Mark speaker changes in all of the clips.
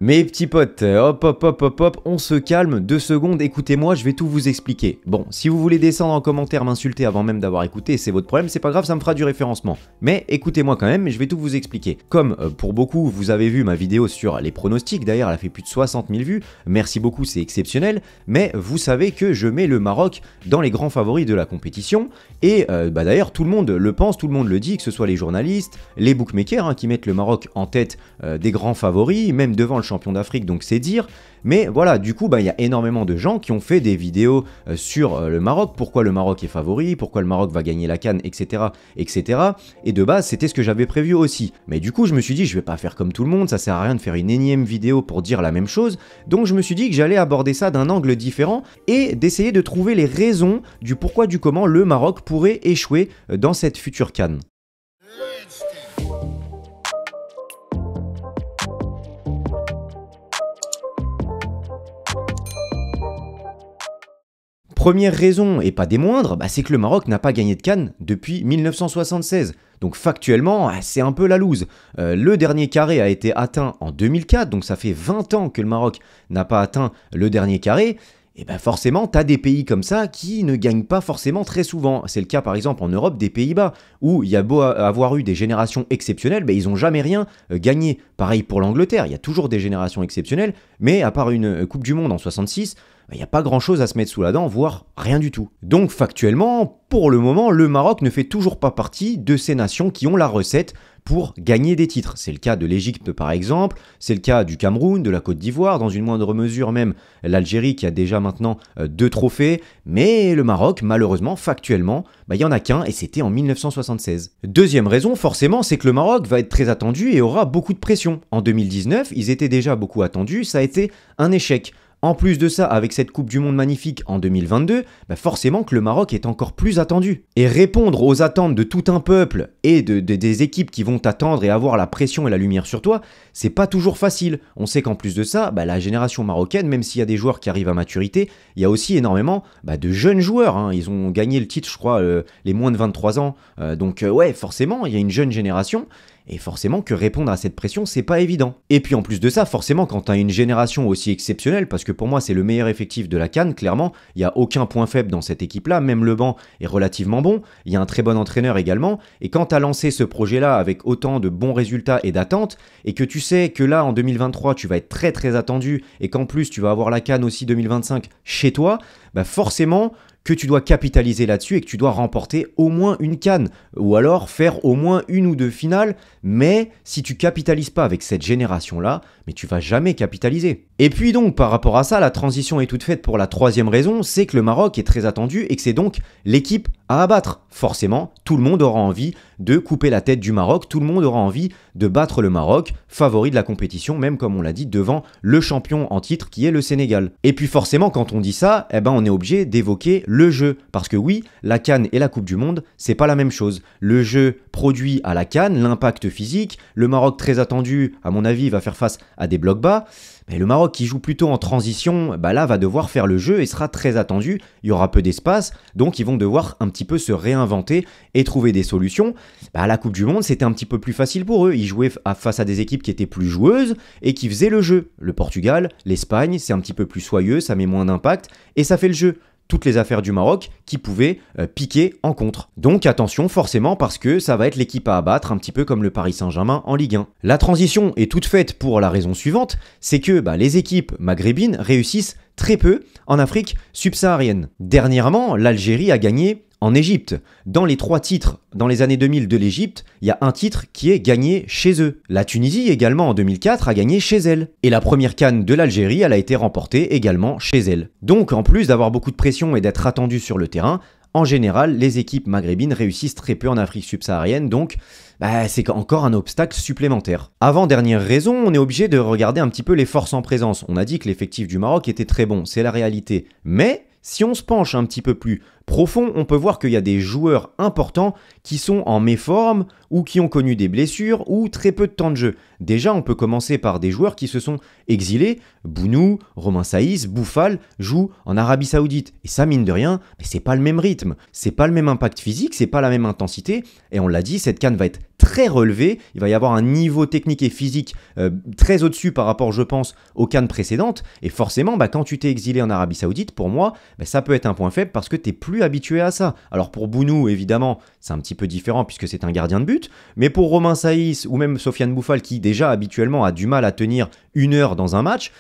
Speaker 1: Mes petits potes, hop hop hop hop hop, on se calme, 2 secondes, écoutez-moi, je vais tout vous expliquer. Bon, si vous voulez descendre en commentaire, m'insulter avant même d'avoir écouté, c'est votre problème, c'est pas grave, ça me fera du référencement. Mais écoutez-moi quand même, je vais tout vous expliquer. Comme pour beaucoup, vous avez vu ma vidéo sur les pronostics, d'ailleurs elle a fait plus de 60 000 vues, merci beaucoup, c'est exceptionnel, mais vous savez que je mets le Maroc dans les grands favoris de la compétition, et d'ailleurs tout le monde le pense, tout le monde le dit, que ce soit les journalistes, les bookmakers qui mettent le Maroc en tête des grands favoris, même devant le champion d'Afrique, donc c'est dire. Mais voilà, du coup, il y a énormément de gens qui ont fait des vidéos sur le Maroc, pourquoi le Maroc est favori, pourquoi le Maroc va gagner la CAN, etc. etc. Et de base, c'était ce que j'avais prévu aussi. Mais du coup, je me suis dit, je vais pas faire comme tout le monde, ça sert à rien de faire une énième vidéo pour dire la même chose. Donc je me suis dit que j'allais aborder ça d'un angle différent et d'essayer de trouver les raisons du pourquoi du comment le Maroc pourrait échouer dans cette future CAN. Première raison, et pas des moindres, c'est que le Maroc n'a pas gagné de CAN depuis 1976. Donc factuellement, c'est un peu la loose. Le dernier carré a été atteint en 2004, donc ça fait 20 ans que le Maroc n'a pas atteint le dernier carré. Et forcément, tu as des pays comme ça qui ne gagnent pas forcément très souvent. C'est le cas par exemple en Europe des Pays-Bas, où il y a beau avoir eu des générations exceptionnelles, ils n'ont jamais rien gagné. Pareil pour l'Angleterre, il y a toujours des générations exceptionnelles, mais à part une Coupe du Monde en 66, il n'y a pas grand chose à se mettre sous la dent, voire rien du tout. Donc factuellement, pour le moment, le Maroc ne fait toujours pas partie de ces nations qui ont la recette pour gagner des titres. C'est le cas de l'Égypte par exemple, c'est le cas du Cameroun, de la Côte d'Ivoire, dans une moindre mesure même l'Algérie qui a déjà maintenant 2 trophées, mais le Maroc, malheureusement, factuellement, il n'y en a qu'un et c'était en 1976. Deuxième raison, forcément, c'est que le Maroc va être très attendu et aura beaucoup de pression. En 2019, ils étaient déjà beaucoup attendus, ça a été un échec. En plus de ça, avec cette Coupe du Monde magnifique en 2022, forcément que le Maroc est encore plus attendu. Et répondre aux attentes de tout un peuple et des équipes qui vont t'attendre et avoir la pression et la lumière sur toi, c'est pas toujours facile. On sait qu'en plus de ça, la génération marocaine, même s'il y a des joueurs qui arrivent à maturité, il y a aussi énormément de jeunes joueurs. Ils ont gagné le titre, je crois, les moins de 23 ans. Donc ouais, forcément, il y a une jeune génération. Et forcément que répondre à cette pression, c'est pas évident. Et puis en plus de ça, forcément, quand tu as une génération aussi exceptionnelle, parce que pour moi c'est le meilleur effectif de la CAN, clairement, il n'y a aucun point faible dans cette équipe-là, même le banc est relativement bon, il y a un très bon entraîneur également, et quand tu as lancé ce projet-là avec autant de bons résultats et d'attentes, et que tu sais que là en 2023 tu vas être très très attendu, et qu'en plus tu vas avoir la CAN aussi 2025 chez toi, forcément que tu dois capitaliser là-dessus et que tu dois remporter au moins une CAN, ou alors faire au moins 1 ou 2 finales, mais si tu capitalises pas avec cette génération-là, mais tu vas jamais capitaliser. Et puis donc, par rapport à ça, la transition est toute faite pour la troisième raison, c'est que le Maroc est très attendu et que c'est donc l'équipe à abattre. Forcément, tout le monde aura envie de couper la tête du Maroc, tout le monde aura envie de battre le Maroc, favori de la compétition, même comme on l'a dit, devant le champion en titre qui est le Sénégal. Et puis forcément, quand on dit ça, on est obligé d'évoquer le jeu. Parce que oui, la CAN et la Coupe du Monde, c'est pas la même chose. Le jeu produit à la CAN, l'impact physique, le Maroc très attendu, à mon avis, va faire face à des blocs bas. Mais le Maroc qui joue plutôt en transition, là va devoir faire le jeu et sera très attendu, il y aura peu d'espace, donc ils vont devoir un petit peu se réinventer et trouver des solutions. À la Coupe du Monde, c'était un petit peu plus facile pour eux, ils jouaient face à des équipes qui étaient plus joueuses et qui faisaient le jeu. Le Portugal, l'Espagne, c'est un petit peu plus soyeux, ça met moins d'impact et ça fait le jeu. Toutes les affaires du Maroc qui pouvaient piquer en contre. Donc attention forcément parce que ça va être l'équipe à abattre, un petit peu comme le Paris Saint-Germain en Ligue 1. La transition est toute faite pour la raison suivante, c'est que les équipes maghrébines réussissent très peu en Afrique subsaharienne. Dernièrement, l'Algérie a gagné en Égypte. Dans les 3 titres dans les années 2000 de l'Égypte, il y a un titre qui est gagné chez eux. La Tunisie également en 2004 a gagné chez elle. Et la première CAN de l'Algérie, elle a été remportée également chez elle. Donc en plus d'avoir beaucoup de pression et d'être attendue sur le terrain, en général, les équipes maghrébines réussissent très peu en Afrique subsaharienne, donc c'est encore un obstacle supplémentaire. Avant-dernière raison, on est obligé de regarder un petit peu les forces en présence. On a dit que l'effectif du Maroc était très bon, c'est la réalité. Mais si on se penche un petit peu plus profond, on peut voir qu'il y a des joueurs importants qui sont en méforme ou qui ont connu des blessures ou très peu de temps de jeu. Déjà, on peut commencer par des joueurs qui se sont exilés. Bounou, Romain Saïs, Bouffal jouent en Arabie Saoudite. Et ça, mine de rien, c'est pas le même rythme, c'est pas le même impact physique, c'est pas la même intensité. Et on l'a dit, cette CAN va être très relevé, il va y avoir un niveau technique et physique très au-dessus par rapport, je pense, aux CAN précédentes, et forcément, quand tu t'es exilé en Arabie Saoudite, pour moi, ça peut être un point faible parce que tu n'es plus habitué à ça. Alors pour Bounou, évidemment, c'est un petit peu différent puisque c'est un gardien de but, mais pour Romain Saïs ou même Sofiane Bouffal qui déjà habituellement a du mal à tenir 1 heure dans un match,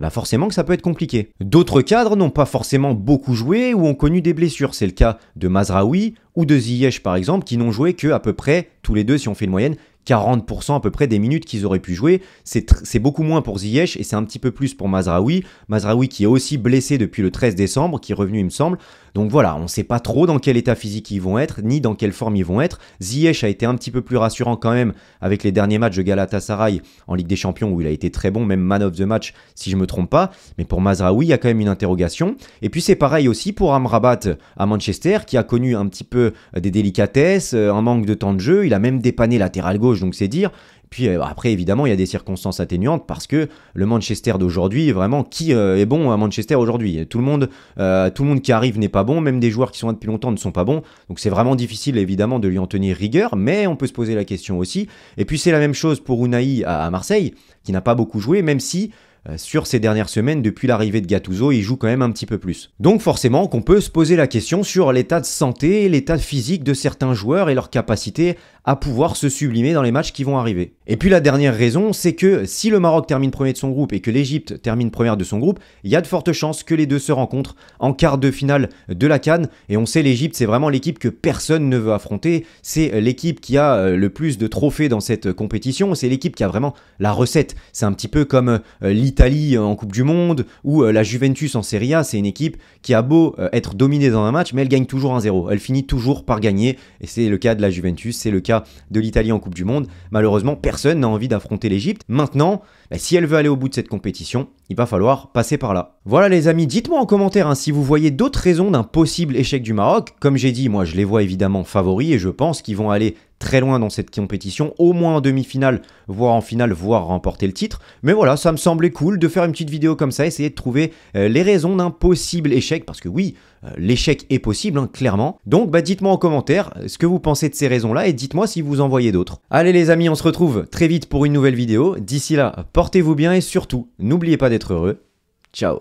Speaker 1: forcément que ça peut être compliqué. D'autres cadres n'ont pas forcément beaucoup joué ou ont connu des blessures. C'est le cas de Mazraoui ou de Ziyech par exemple, qui n'ont joué que à peu près, tous les deux si on fait une moyenne, 40% à peu près des minutes qu'ils auraient pu jouer. C'est beaucoup moins pour Ziyech et c'est un petit peu plus pour Mazraoui. Mazraoui qui est aussi blessé depuis le 13 décembre, qui est revenu il me semble. Donc voilà, on ne sait pas trop dans quel état physique ils vont être, ni dans quelle forme ils vont être. Ziyech a été un petit peu plus rassurant quand même avec les derniers matchs de Galatasaray en Ligue des Champions où il a été très bon, même man of the match si je ne me trompe pas. Mais pour Mazraoui, il y a quand même une interrogation. Et puis c'est pareil aussi pour Amrabat à Manchester qui a connu un petit peu des délicatesses, un manque de temps de jeu. Il a même dépanné latéral gauche, donc c'est dire. Puis après, évidemment, il y a des circonstances atténuantes parce que le Manchester d'aujourd'hui, vraiment, qui est bon à Manchester aujourd'hui? Tout le monde qui arrive n'est pas bon, même des joueurs qui sont là depuis longtemps ne sont pas bons. Donc c'est vraiment difficile, évidemment, de lui en tenir rigueur, mais on peut se poser la question aussi. Et puis c'est la même chose pour Unai à Marseille, qui n'a pas beaucoup joué, même si sur ces dernières semaines, depuis l'arrivée de Gattuso, il joue quand même un petit peu plus. Donc forcément qu'on peut se poser la question sur l'état de santé, l'état physique de certains joueurs et leur capacité à pouvoir se sublimer dans les matchs qui vont arriver. Et puis la dernière raison, c'est que si le Maroc termine premier de son groupe et que l'Égypte termine première de son groupe, il y a de fortes chances que les deux se rencontrent en quart de finale de la CAN. Et on sait, l'Égypte, c'est vraiment l'équipe que personne ne veut affronter. C'est l'équipe qui a le plus de trophées dans cette compétition. C'est l'équipe qui a vraiment la recette. C'est un petit peu comme l'Italie en Coupe du Monde ou la Juventus en Serie A. C'est une équipe qui a beau être dominée dans un match, mais elle gagne toujours 1-0. Elle finit toujours par gagner. Et c'est le cas de la Juventus, c'est le cas de l'Italie en Coupe du Monde. Malheureusement, personne n'a envie d'affronter l'Égypte. Maintenant, si elle veut aller au bout de cette compétition, il va falloir passer par là. Voilà les amis, dites-moi en commentaire si vous voyez d'autres raisons d'un possible échec du Maroc. Comme j'ai dit, moi je les vois évidemment favoris et je pense qu'ils vont aller très loin dans cette compétition, au moins en demi-finale, voire en finale, voire remporter le titre. Mais voilà, ça me semblait cool de faire une petite vidéo comme ça, essayer de trouver les raisons d'un possible échec, parce que oui, l'échec est possible, clairement. Donc dites-moi en commentaire ce que vous pensez de ces raisons-là et dites-moi si vous en voyez d'autres. Allez les amis, on se retrouve très vite pour une nouvelle vidéo. D'ici là, portez-vous bien et surtout, n'oubliez pas d'être heureux. Ciao.